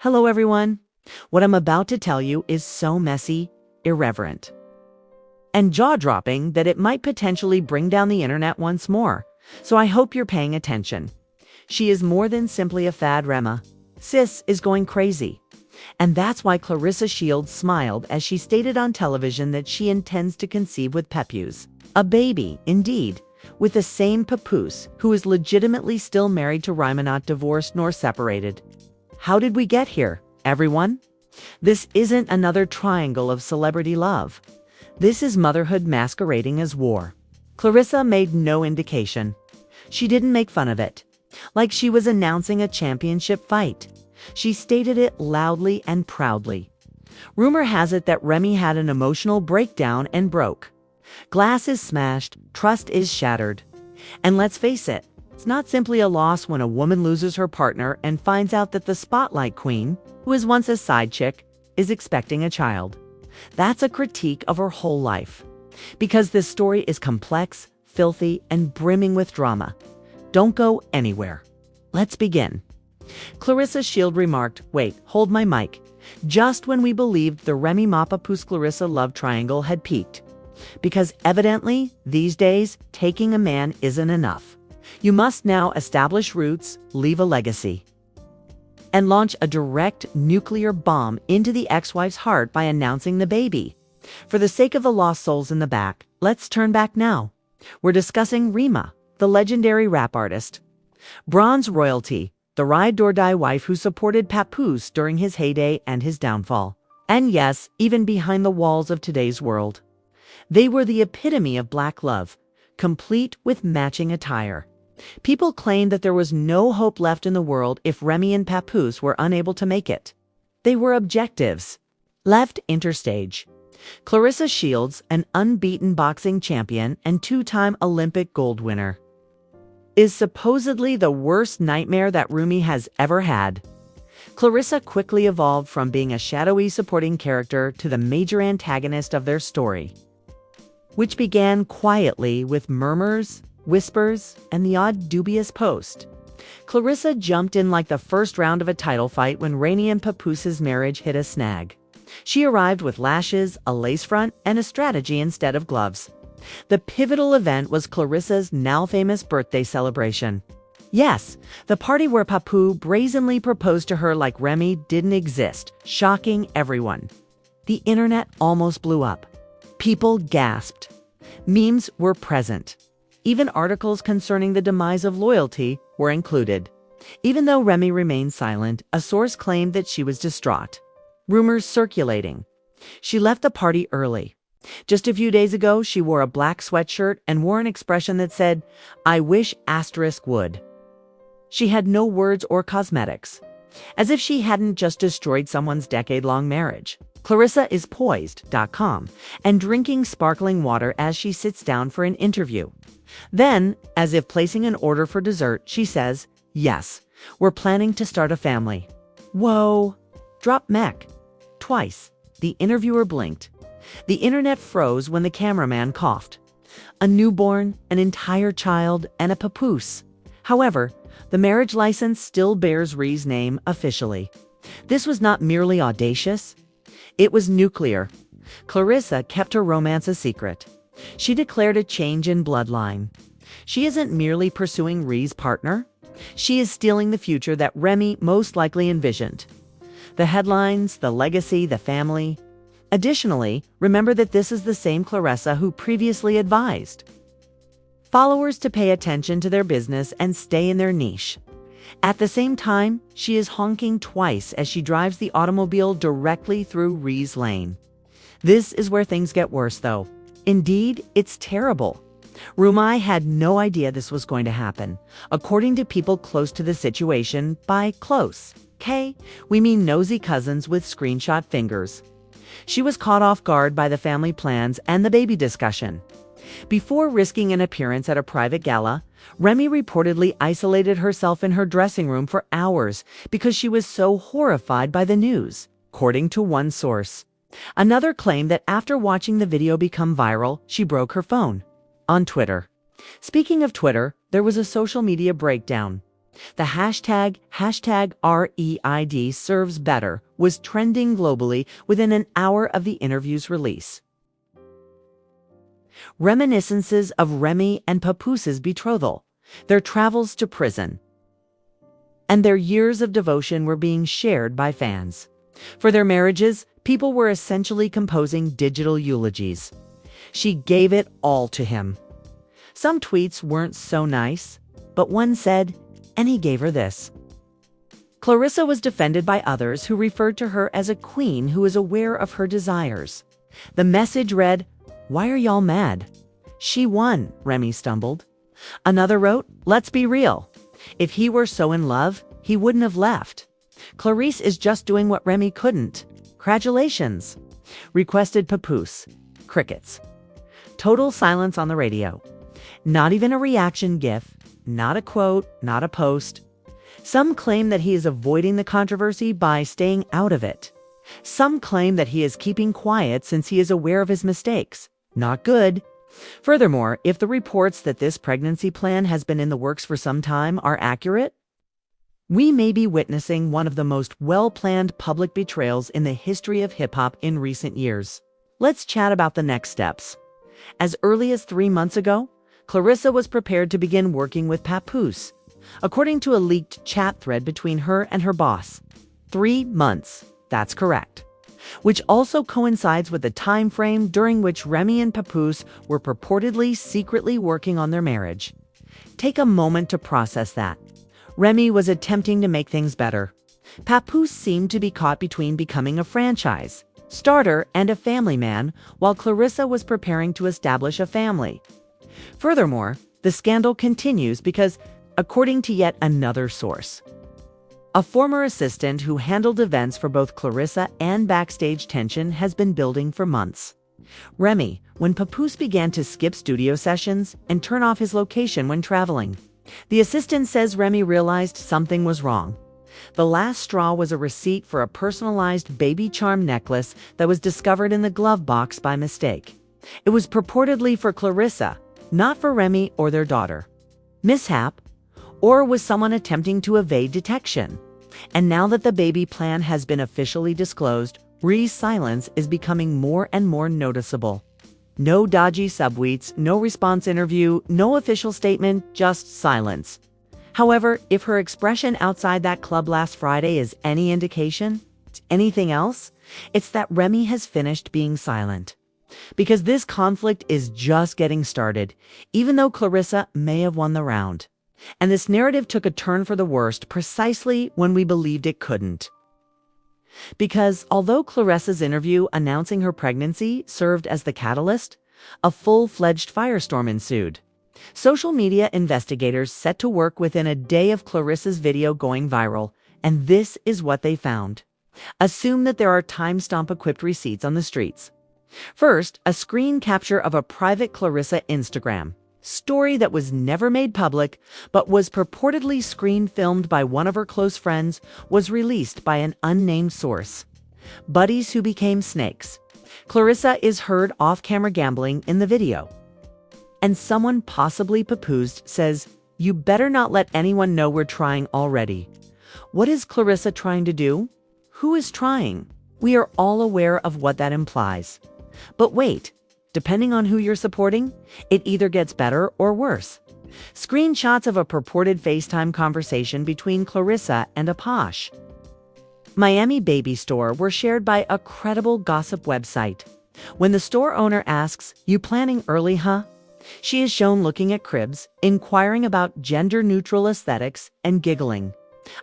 Hello, everyone. What I'm about to tell you is so messy, irreverent, and jaw-dropping that it might potentially bring down the internet once more. So I hope you're paying attention. She is more than simply a fad, Remy. Sis is going crazy. And that's why Claressa Shields smiled as she stated on television that she intends to conceive with Papoose. A baby, indeed, with the same Papoose, who is legitimately still married to Remy, not divorced nor separated. How did we get here, everyone? This isn't another triangle of celebrity love. This is motherhood masquerading as war. Claressa made no indication. She didn't make fun of it, like she was announcing a championship fight. She stated it loudly and proudly. Rumor has it that Remy had an emotional breakdown and broke. Glass is smashed, trust is shattered. And let's face it, it's not simply a loss when a woman loses her partner and finds out that the spotlight queen, who was once a side chick, is expecting a child. That's a critique of her whole life. Because this story is complex, filthy, and brimming with drama. Don't go anywhere. Let's begin. Claressa Shields remarked, "Wait, hold my mic," just when we believed the Remy Papoose Claressa love triangle had peaked. Because evidently, these days, taking a man isn't enough. You must now establish roots, leave a legacy, and launch a direct nuclear bomb into the ex-wife's heart by announcing the baby. For the sake of the lost souls in the back, let's turn back now. We're discussing Remy, the legendary rap artist. Bronze royalty, the ride-or-die wife who supported Papoose during his heyday and his downfall. And yes, even behind the walls of today's world. They were the epitome of black love, complete with matching attire. People claimed that there was no hope left in the world if Remy and Papoose were unable to make it. They were objectives. Left interstage. Claressa Shields, an unbeaten boxing champion and two-time Olympic gold winner, is supposedly the worst nightmare that Remy has ever had. Claressa quickly evolved from being a shadowy supporting character to the major antagonist of their story, which began quietly with murmurs, whispers, and the odd dubious post. Claressa jumped in like the first round of a title fight when Remy and Papoose's marriage hit a snag. She arrived with lashes, a lace front, and a strategy instead of gloves. The pivotal event was Claressa's now famous birthday celebration. Yes, the party where Papoose brazenly proposed to her like Remy didn't exist, shocking everyone. The internet almost blew up. People gasped. Memes were present. Even articles concerning the demise of loyalty were included. Even though Remy remained silent, a source claimed that she was distraught. Rumors circulating. She left the party early. Just a few days ago, she wore a black sweatshirt and wore an expression that said, "I wish * would." She had no words or cosmetics. As if she hadn't just destroyed someone's decade-long marriage. Claressa is poised.com and drinking sparkling water as she sits down for an interview. Then, as if placing an order for dessert, she says, "Yes, we're planning to start a family." Whoa. Drop mech. Twice. The interviewer blinked. The internet froze when the cameraman coughed. A newborn, an entire child, and a papoose. However, the marriage license still bears Rhee's name officially. This was not merely audacious. It was nuclear. Claressa kept her romance a secret. She declared a change in bloodline. She isn't merely pursuing Rhee's partner. She is stealing the future that Remy most likely envisioned. The headlines, the legacy, the family. Additionally, remember that this is the same Claressa who previously advised followers to pay attention to their business and stay in their niche. At the same time, she is honking twice as she drives the automobile directly through Rhee's lane. This is where things get worse, though. Indeed, it's terrible. Remy had no idea this was going to happen. According to people close to the situation, by close, we mean nosy cousins with screenshot fingers. She was caught off guard by the family plans and the baby discussion. Before risking an appearance at a private gala, Remy reportedly isolated herself in her dressing room for hours because she was so horrified by the news, according to one source. Another claimed that after watching the video become viral, she broke her phone. On Twitter. Speaking of Twitter, there was a social media breakdown. The hashtag REID serves better was trending globally within an hour of the interview's release. Reminiscences of Remy and Papoose's betrothal, their travels to prison, and their years of devotion were being shared by fans. For their marriages, people were essentially composing digital eulogies. She gave it all to him. Some tweets weren't so nice, but one said, and he gave her this. Claressa was defended by others who referred to her as a queen who is aware of her desires. The message read, "Why are y'all mad?" "She won," Remy stumbled. Another wrote, "Let's be real. If he were so in love, he wouldn't have left. Claressa is just doing what Remy couldn't. Congratulations." Requested Papoose. Crickets. Total silence on the radio. Not even a reaction gif, not a quote, not a post. Some claim that he is avoiding the controversy by staying out of it. Some claim that he is keeping quiet since he is aware of his mistakes. Not good. Furthermore, if the reports that this pregnancy plan has been in the works for some time are accurate, we may be witnessing one of the most well-planned public betrayals in the history of hip-hop in recent years. Let's chat about the next steps. As early as 3 months ago, Claressa was prepared to begin working with Papoose, according to a leaked chat thread between her and her boss. 3 months, that's correct. Which also coincides with the time frame during which Remy and Papoose were purportedly secretly working on their marriage. Take a moment to process that. Remy was attempting to make things better. Papoose seemed to be caught between becoming a franchise starter and a family man, while Claressa was preparing to establish a family. Furthermore, the scandal continues because, according to yet another source, a former assistant who handled events for both Claressa and backstage tension has been building for months. Remy, when Papoose began to skip studio sessions and turn off his location when traveling, the assistant says Remy realized something was wrong. The last straw was a receipt for a personalized baby charm necklace that was discovered in the glove box by mistake. It was purportedly for Claressa, not for Remy or their daughter. Mishap? Or was someone attempting to evade detection? And now that the baby plan has been officially disclosed, Ree's silence is becoming more and more noticeable. No dodgy subtweets, no response interview, no official statement, just silence. However, if her expression outside that club last Friday is any indication, anything else, it's that Remy has finished being silent. Because this conflict is just getting started, even though Claressa may have won the round. And this narrative took a turn for the worst precisely when we believed it couldn't. Because although Claressa's interview announcing her pregnancy served as the catalyst, a full-fledged firestorm ensued. Social media investigators set to work within a day of Claressa's video going viral, and this is what they found. Assume that there are timestamp-equipped receipts on the streets. First, a screen capture of a private Claressa Instagram story that was never made public, but was purportedly screen-filmed by one of her close friends, was released by an unnamed source. Buddies who became snakes. Claressa is heard off-camera gambling in the video. And someone, possibly Papoose, says, "You better not let anyone know we're trying already." What is Claressa trying to do? Who is trying? We are all aware of what that implies. But wait, depending on who you're supporting, it either gets better or worse. Screenshots of a purported FaceTime conversation between Claressa and a posh Miami baby store were shared by a credible gossip website. When the store owner asks, "You planning early, huh?" she is shown looking at cribs, inquiring about gender-neutral aesthetics, and giggling.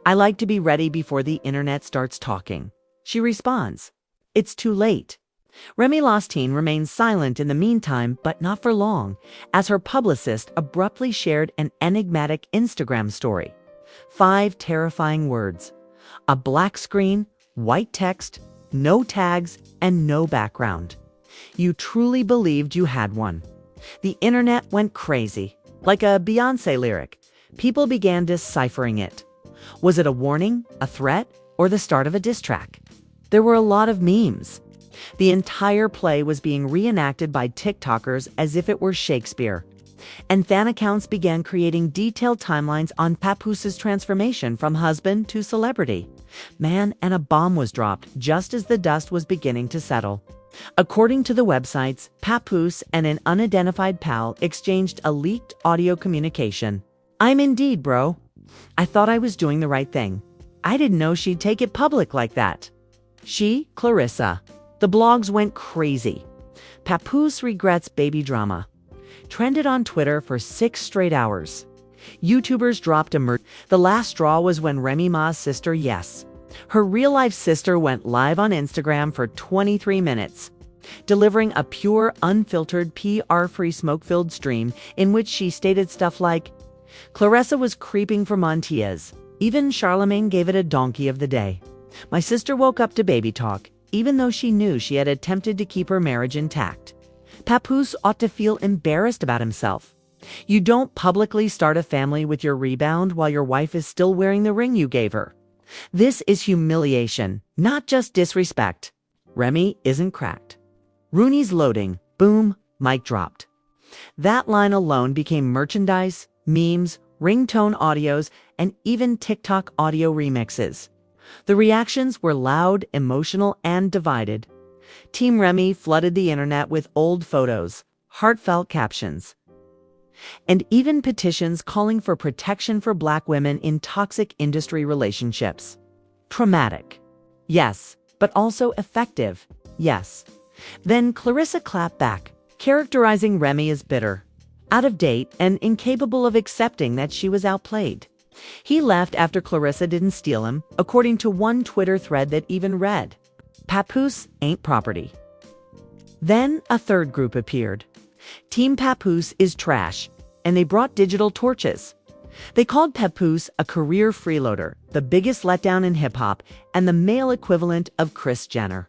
"I like to be ready before the internet starts talking." She responds, "It's too late." Remy Lostine remains silent in the meantime, but not for long, as her publicist abruptly shared an enigmatic Instagram story. 5 terrifying words. A black screen, white text, no tags, and no background. You truly believed you had one. The internet went crazy. Like a Beyoncé lyric, people began deciphering it. Was it a warning, a threat, or the start of a diss track? There were a lot of memes. The entire play was being reenacted by TikTokers as if it were Shakespeare. And fan accounts began creating detailed timelines on Papoose's transformation from husband to celebrity. Man, and a bomb was dropped just as the dust was beginning to settle. According to the websites, Papoose and an unidentified pal exchanged a leaked audio communication. "I'm indeed, bro. I thought I was doing the right thing. I didn't know she'd take it public like that." She, Claressa. The blogs went crazy. Papoose regrets baby drama. Trended on Twitter for 6 straight hours. YouTubers dropped The last straw was when Remy Ma's sister, yes, her real-life sister, went live on Instagram for 23 minutes, delivering a pure, unfiltered, PR-free, smoke-filled stream in which she stated stuff like, "Claressa was creeping for Montias. Even Charlemagne gave it a donkey of the day. My sister woke up to baby talk, even though she knew she had attempted to keep her marriage intact. Papoose ought to feel embarrassed about himself. You don't publicly start a family with your rebound while your wife is still wearing the ring you gave her. This is humiliation, not just disrespect. Remy isn't cracked. Rooney's loading. Boom, mic dropped." That line alone became merchandise, memes, ringtone audios, and even TikTok audio remixes. The reactions were loud, emotional, and divided. Team Remy flooded the internet with old photos, heartfelt captions, and even petitions calling for protection for Black women in toxic industry relationships. Traumatic. Yes, but also effective. Yes. Then Claressa clapped back, characterizing Remy as bitter, out of date, and incapable of accepting that she was outplayed. He left after Claressa didn't steal him, according to one Twitter thread that even read, "Papoose ain't property." Then a third group appeared. Team Papoose is trash, and they brought digital torches. They called Papoose a career freeloader, the biggest letdown in hip-hop, and the male equivalent of Kris Jenner.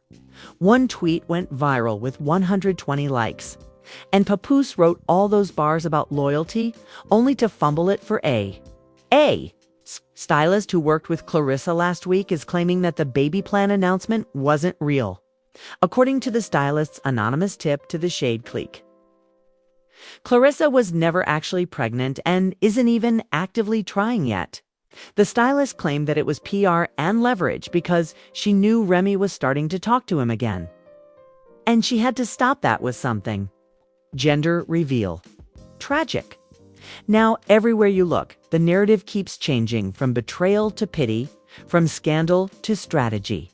One tweet went viral with 120 likes. And Papoose wrote all those bars about loyalty, only to fumble it for A. Stylist who worked with Claressa last week is claiming that the baby plan announcement wasn't real, according to the stylist's anonymous tip to the Shade Clique. Claressa was never actually pregnant and isn't even actively trying yet. The stylist claimed that it was PR and leverage because she knew Remy was starting to talk to him again. And she had to stop that with something. Gender reveal. Tragic. Now, everywhere you look, the narrative keeps changing from betrayal to pity, from scandal to strategy.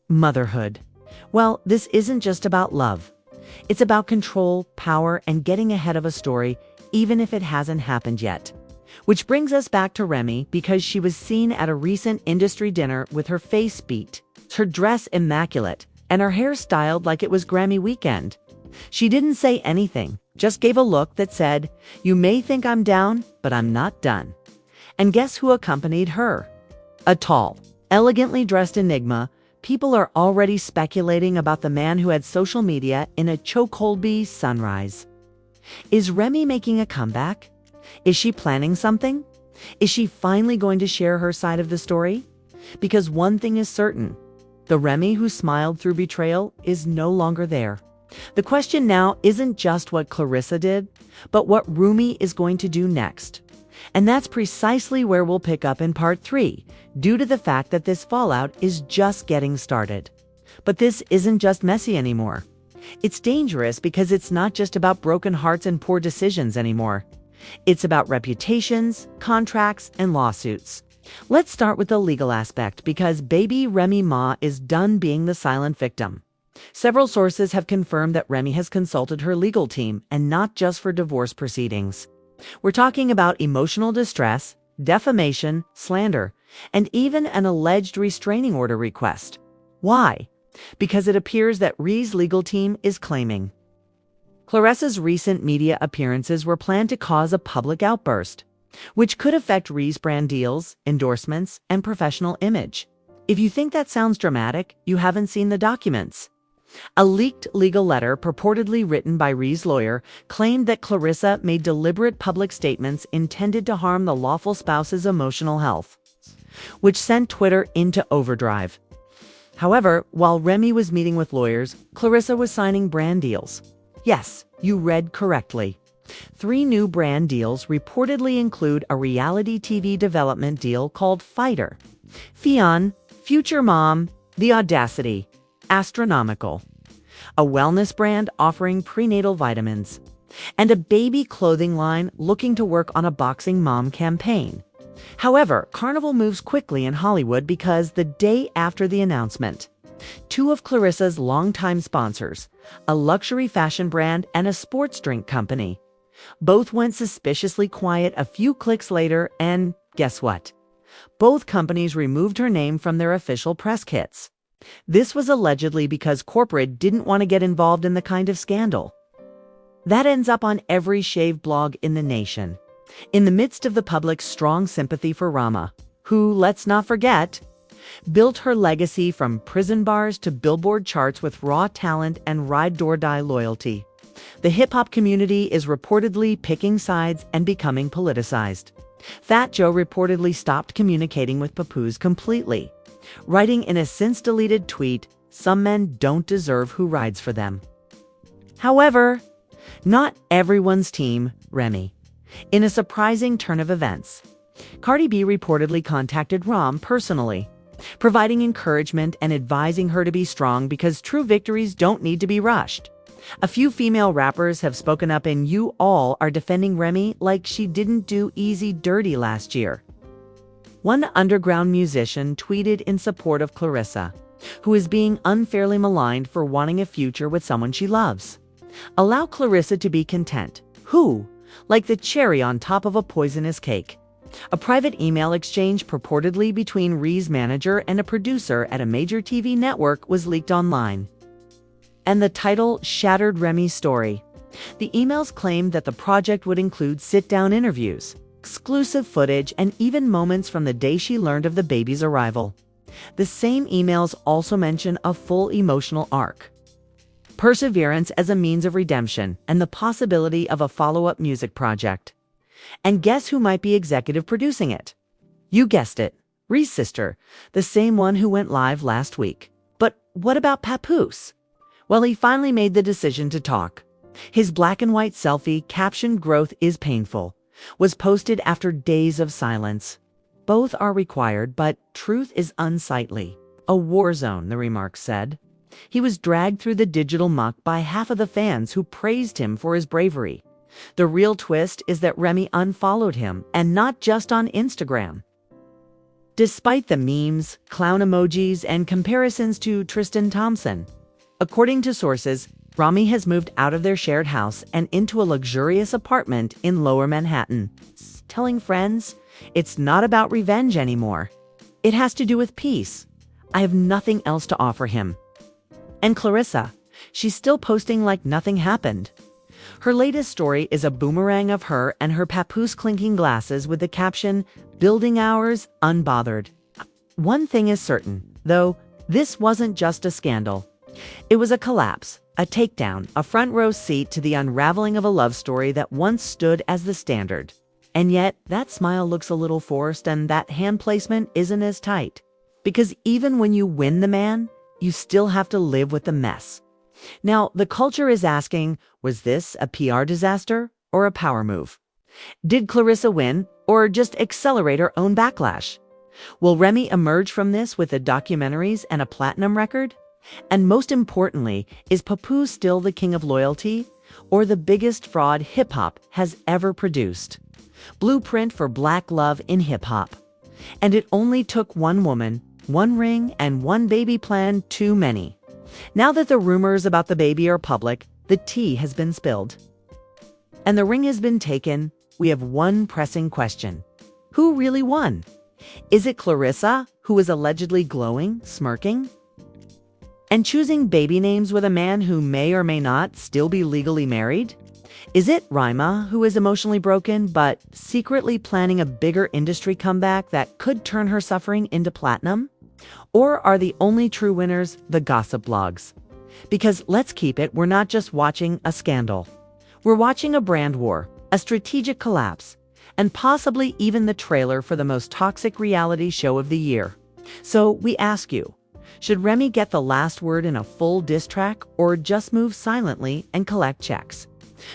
Motherhood. Well, this isn't just about love. It's about control, power, and getting ahead of a story, even if it hasn't happened yet. Which brings us back to Remy because she was seen at a recent industry dinner with her face beat, her dress immaculate, and her hair styled like it was Grammy weekend. She didn't say anything, just gave a look that said, "You may think I'm down, but I'm not done." And guess who accompanied her? A tall, elegantly dressed enigma. People are already speculating about the man who had social media in a chokehold sunrise. Is Remy making a comeback? Is she planning something? Is she finally going to share her side of the story? Because one thing is certain, the Remy who smiled through betrayal is no longer there. The question now isn't just what Claressa did, but what Remy is going to do next. And that's precisely where we'll pick up in part 3, due to the fact that this fallout is just getting started. But this isn't just messy anymore. It's dangerous because it's not just about broken hearts and poor decisions anymore. It's about reputations, contracts, and lawsuits. Let's start with the legal aspect because baby Remy Ma is done being the silent victim. Several sources have confirmed that Remy has consulted her legal team, and not just for divorce proceedings. We're talking about emotional distress, defamation, slander, and even an alleged restraining order request. Why? Because it appears that Ree's legal team is claiming Claressa's recent media appearances were planned to cause a public outburst, which could affect Ree's brand deals, endorsements, and professional image. If you think that sounds dramatic, you haven't seen the documents. A leaked legal letter purportedly written by Ree's lawyer claimed that Claressa made deliberate public statements intended to harm the lawful spouse's emotional health, which sent Twitter into overdrive. However, while Remy was meeting with lawyers, Claressa was signing brand deals. Yes, you read correctly. 3 new brand deals reportedly include a reality TV development deal called Fighter, Fionn, Future Mom, The Audacity, Astronomical, a wellness brand offering prenatal vitamins, and a baby clothing line looking to work on a boxing mom campaign. However, Carnival moves quickly in Hollywood because the day after the announcement, 2 of Claressa's longtime sponsors, a luxury fashion brand and a sports drink company, both went suspiciously quiet a few clicks later, and guess what? Both companies removed her name from their official press kits. This was allegedly because corporate didn't want to get involved in the kind of scandal that ends up on every shave blog in the nation. In the midst of the public's strong sympathy for Rama, who, let's not forget, built her legacy from prison bars to Billboard charts with raw talent and ride-or-die loyalty, the hip-hop community is reportedly picking sides and becoming politicized. Fat Joe reportedly stopped communicating with Papoose completely, writing in a since-deleted tweet, "Some men don't deserve who rides for them." However, not everyone's team Remy. In a surprising turn of events, Cardi B reportedly contacted Rom personally, providing encouragement and advising her to be strong because true victories don't need to be rushed. A few female rappers have spoken up, and you all are defending Remy like she didn't do Easy Dirty last year. One underground musician tweeted in support of Claressa, who is being unfairly maligned for wanting a future with someone she loves. Allow Claressa to be content. Who? Like the cherry on top of a poisonous cake. A private email exchange purportedly between Rhee's manager and a producer at a major TV network was leaked online. And the title shattered Remy's story. The emails claimed that the project would include sit-down interviews, exclusive footage, and even moments from the day she learned of the baby's arrival. The same emails also mention a full emotional arc, perseverance as a means of redemption, and the possibility of a follow-up music project. And guess who might be executive producing it? You guessed it, Rhee's sister, the same one who went live last week. But what about Papoose? Well, he finally made the decision to talk. His black and white selfie, captioned "Growth is painful," was posted after days of silence. Both are required, but truth is unsightly. A war zone, the remarks said. He was dragged through the digital muck by half of the fans who praised him for his bravery. The real twist is that Remy unfollowed him, and not just on Instagram. Despite the memes, clown emojis, and comparisons to Tristan Thompson. According to sources, Remy has moved out of their shared house and into a luxurious apartment in Lower Manhattan, telling friends, "It's not about revenge anymore. It has to do with peace. I have nothing else to offer him." And Claressa, she's still posting like nothing happened. Her latest story is a boomerang of her and her Papoose clinking glasses with the caption, "Building hours, unbothered." One thing is certain, though, this wasn't just a scandal. It was a collapse, a takedown, a front row seat to the unraveling of a love story that once stood as the standard. And yet, that smile looks a little forced, and that hand placement isn't as tight. Because even when you win the man, you still have to live with the mess. Now, the culture is asking, was this a PR disaster or a power move? Did Claressa win or just accelerate her own backlash? Will Remy emerge from this with the documentaries and a platinum record? And most importantly, is Papoose still the king of loyalty or the biggest fraud hip-hop has ever produced? Blueprint for Black love in hip-hop. And it only took one woman, one ring, and one baby plan too many. Now that the rumors about the baby are public, the tea has been spilled, and the ring has been taken, we have one pressing question. Who really won? Is it Claressa, who is allegedly glowing, smirking, and choosing baby names with a man who may or may not still be legally married? Is it Remy, who is emotionally broken but secretly planning a bigger industry comeback that could turn her suffering into platinum? Or are the only true winners the gossip blogs? Because let's keep it, we're not just watching a scandal. We're watching a brand war, a strategic collapse, and possibly even the trailer for the most toxic reality show of the year. So we ask you, should Remy get the last word in a full diss track or just move silently and collect checks?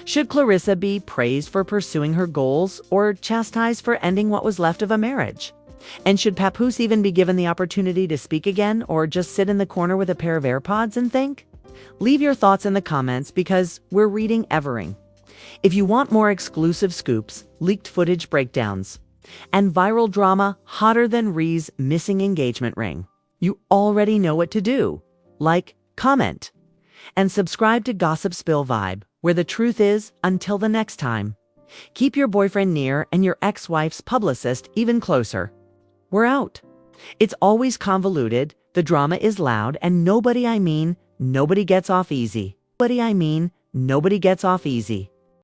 Should Claressa be praised for pursuing her goals or chastised for ending what was left of a marriage? And should Papoose even be given the opportunity to speak again, or just sit in the corner with a pair of AirPods and think? Leave your thoughts in the comments because we're reading Evering. If you want more exclusive scoops, leaked footage breakdowns, and viral drama hotter than Rhee's missing engagement ring, you already know what to do. Like, comment, and subscribe to Gossip Spill Vibe, where the truth is, until the next time. Keep your boyfriend near and your ex-wife's publicist even closer. We're out. It's always convoluted, the drama is loud, and nobody gets off easy. Nobody gets off easy.